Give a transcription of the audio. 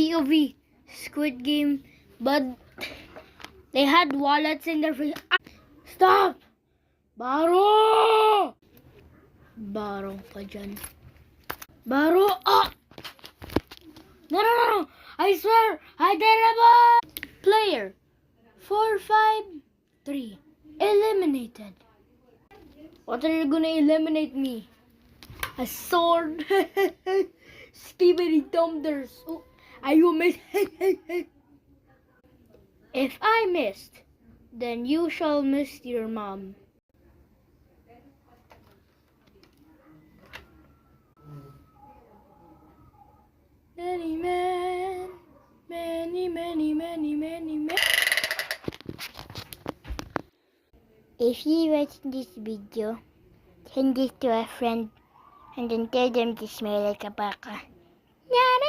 POV Squid Game, but they had wallets in their face. Ah! Stop! Baro! Baro ka dyan. Baro! Ah! No, no, no, no! I swear! I did it! Player 453 eliminated. What are you gonna eliminate me? A sword. Skibidi dumbers. Oh, are you miss? If I missed, then you shall miss your mom. Many men, many, many, many, many men. If you watch this video, send this to a friend and then tell them to smell like a baka. Nyara!